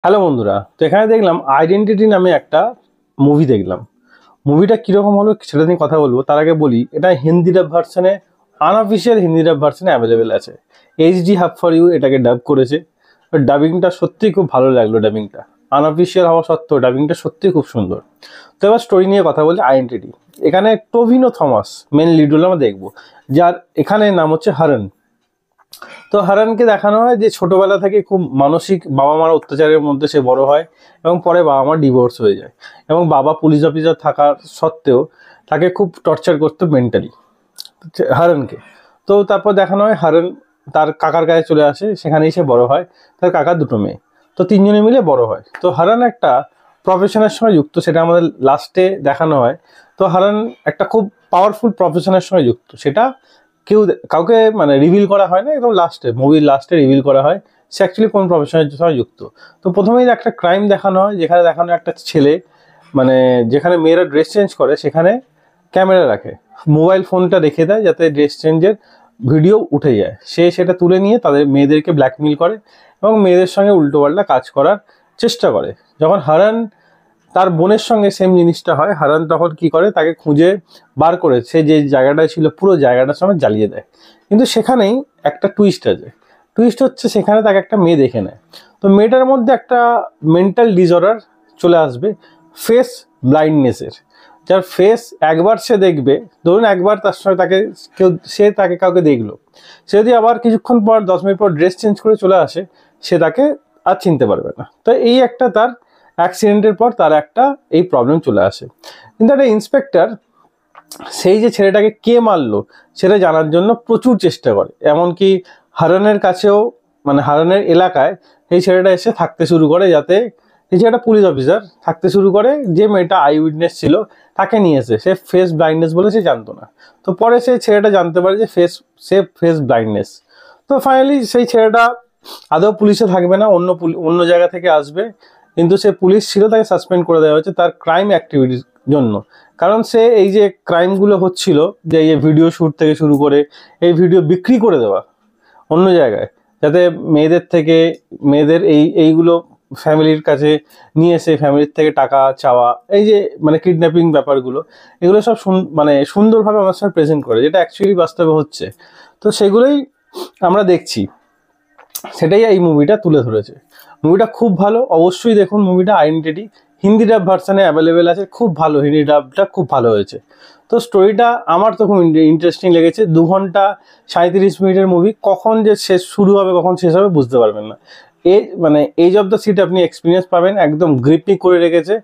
Hello বন্ধুরা, তো এখানে দেখলাম আইডেন্টিটি নামে একটা মুভি দেখলাম। মুভিটা কীরকম হলো সেটা নিয়ে কথা বলবো। তার আগে বলি, এটা হিন্দি ডাব ভার্সনে, আনঅফিসিয়াল হিন্দি ডাব ভার্সনে অ্যাভেলেবেল আছে। এইচডি হাব ফর ইউ এটাকে ডাব করেছে। ডাবিংটা সত্যিই খুব ভালো লাগলো। ডাবিংটা আনঅফিসিয়াল হওয়া সত্ত্বেও ডাবিংটা সত্যিই খুব সুন্দর। তো এবার স্টোরি নিয়ে কথা বলি। আইডেন্টিটি, এখানে Tovino Thomas main lead role আমরা দেখবো, যার এখানে নাম হচ্ছে হারান। তো হারানকে দেখানো হয় যে ছোটবেলা থেকে খুব মানসিক বাবা মার অত্যাচারের মধ্যে সে বড় হয় এবং পরে বাবা মার ডিভোর্স হয়ে যায় এবং বাবা পুলিশ অফিসার থাকার সত্ত্বেও তাকে খুব টর্চার করতো মেন্টালি হারানকে। তো তারপর দেখানো হয় হারান তার কাকার কাছে চলে আসে, সেখানেই সে বড় হয়। তার কাকার দুটো মেয়ে, তো তিনজনে মিলে বড় হয়। তো হারান একটা প্রফেশনের সঙ্গে যুক্ত, সেটা আমাদের লাস্টে দেখানো হয়। তো হারান একটা খুব পাওয়ারফুল প্রফেশনের সঙ্গে যুক্ত, সেটা কাউকে মানে রিভিল করা হয় না, একদম লাস্টে, মুভির লাস্টে রিভিল করা হয় সে অ্যাকচুয়ালি কোন প্রফেশনের সঙ্গে যুক্ত। তো প্রথমেই একটা ক্রাইম দেখানো হয়, যেখানে দেখানো একটা ছেলে, মানে যেখানে মেয়েরা ড্রেস চেঞ্জ করে সেখানে ক্যামেরা রাখে, মোবাইল ফোনটা রেখে দেয় যাতে ড্রেস চেঞ্জের ভিডিও উঠে যায়। সে সেটা তুলে নিয়ে তাদের মেয়েদেরকে ব্ল্যাকমেল করে এবং মেয়েদের সঙ্গে উল্টোপাল্টা কাজ করার চেষ্টা করে। যখন হারান তার বোনের সঙ্গে সেম জিনিসটা হয়, হারান তখন কি করে, তাকে খুঁজে বার করে সে যে জায়গাটায় ছিল পুরো জায়গাটার সঙ্গে জ্বালিয়ে দেয়। কিন্তু সেখানেই একটা টুইস্ট আছে। টুইস্ট হচ্ছে সেখানে তাকে একটা মেয়ে দেখে নেয়। তো মেয়েটার মধ্যে একটা মেন্টাল ডিসঅর্ডার চলে আসবে, ফেস ব্লাইন্ডনেসের। যার ফেস একবার সে দেখবে, ধরুন একবার তার সঙ্গে তাকে কাউকে দেখলো, সে যদি আবার কিছুক্ষণ পর 10 মিনিট পর ড্রেস চেঞ্জ করে চলে আসে, সে তাকে আর চিনতে পারবে না। তো এই একটা তার অ্যাক্সিডেন্টের পর তার একটা এই প্রবলেম চলে আসে। কিন্তু একটা ইন্সপেক্টর সেই যে ছেলেটাকে কে মারলো সেটা জানার জন্য প্রচুর চেষ্টা করে। এমনকি হারানের কাছেও, মানে হারানের এলাকায় এই ছেলেটা এসে থাকতে শুরু করে, যাতে এই যে একটা পুলিশ অফিসার থাকতে শুরু করে, যে মেয়েটা আই উইটনেস ছিল তাকে নিয়ে এসে, সে ফেস ব্লাইন্ডনেস বলে সে জানতো না। তো পরে সেই ছেলেটা জানতে পারে যে ফেস ব্লাইন্ডনেস। তো ফাইনালি সেই ছেলেটা আদৌ পুলিশে থাকবে না, অন্য জায়গা থেকে আসবে। কিন্তু সে পুলিশ ছিল, তাকে সাসপেন্ড করে দেওয়া হয়েছে তার ক্রাইম অ্যাক্টিভিটির জন্য। কারণ সে এই যে ক্রাইমগুলো হচ্ছিল, যে এই ভিডিও শ্যুট থেকে শুরু করে এই ভিডিও বিক্রি করে দেওয়া অন্য জায়গায়, যাতে মেয়েদের এইগুলো ফ্যামিলির কাছে নিয়ে এসে ফ্যামিলির থেকে টাকা চাওয়া, এই যে মানে কিডন্যাপিং ব্যাপারগুলো, এগুলো সব মানে সুন্দরভাবে আমার সাথে প্রেজেন্ট করে, যেটা অ্যাকচুয়ালি বাস্তবে হচ্ছে। তো সেগুলোই আমরা দেখছি, সেটাই এই মুভিটা তুলে ধরেছে। মুভিটা খুব ভালো, অবশ্যই দেখুন মুভিটা। আইডেন্টিটি হিন্দি ডাব ভার্সানে অ্যাভেলেবেল আছে, খুব ভালো, হিন্দি ডাবটা খুব ভালো হয়েছে। তো স্টোরিটা আমার তো খুব ইন্টারেস্টিং লেগেছে। 2 ঘন্টা 37 মিনিটের মুভি, কখন যে শেষ শুরু হবে কখন শেষ হবে বুঝতে পারবেন না। মানে এজ অফ দ্য সিট আপনি এক্সপিরিয়েন্স পাবেন, একদম গ্রিপিং করে রেখেছে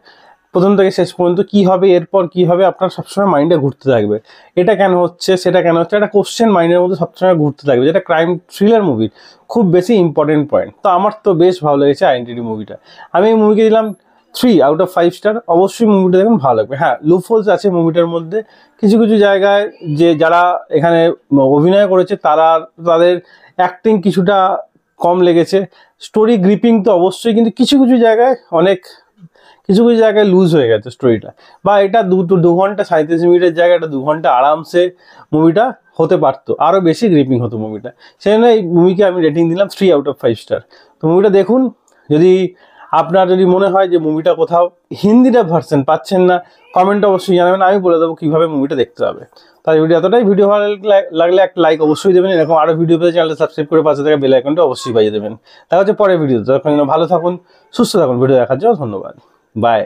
প্রথম থেকে শেষ পর্যন্ত। কী হবে এরপর কী হবে আপনার সবসময় মাইন্ডে ঘুরতে থাকবে, এটা কেন হচ্ছে সেটা কেন হচ্ছে, একটা কোশ্চেন মাইন্ডের মধ্যে সবসময় ঘুরতে থাকবে, যেটা ক্রাইম থ্রিলার মুভির খুব বেশি ইম্পর্টেন্ট পয়েন্ট। তো আমার তো বেশ ভালো লেগেছে আইডেন্টিটি মুভিটা। আমি এই মুভিকে দিলাম 3 আউট অফ 5 স্টার। অবশ্যই মুভিটা দেখুন, ভালো লাগবে। হ্যাঁ, লুপহোলস আছে মুভিটার মধ্যে, কিছু কিছু জায়গায় যে যারা এখানে অভিনয় করেছে তাদের অ্যাক্টিং কিছুটা কম লেগেছে। স্টোরি গ্রিপিং তো অবশ্যই, কিন্তু কিছু কিছু জায়গায় লুজ হয়ে গেছে স্টোরিটা। বা এটা 2 ঘন্টা 37 মিনিটের জায়গায় এটা 2 ঘন্টা আরামসে মুভিটা হতে পারতো, আরও বেশি গ্রিপিং হতো মুভিটা। সেই জন্য এই মুভিকে আমি রেটিং দিলাম 3 আউট অফ 5 স্টার। তো মুভিটা দেখুন। যদি মনে হয় যে মুভিটা কোথাও হিন্দিটা ভার্সন পাচ্ছেন না, কমেন্টে অবশ্যই জানাবেন, আমি বলে দেবো কীভাবে মুভিটা দেখতে হবে। তাই এতটাই। ভিডিও ভালো লাগলে একটা লাইক অবশ্যই দেবেন। এরকম আরও ভিডিও পেতে চ্যানেলটা সাবস্ক্রাইব করে পাশে থাকা বেল আইকনটা অবশ্যই বাজিয়ে দেবেন। দেখা হচ্ছে পরের ভিডিওতে। তখন ভালো থাকুন, সুস্থ থাকুন। ভিডিও দেখার জন্য ধন্যবাদ। বাই।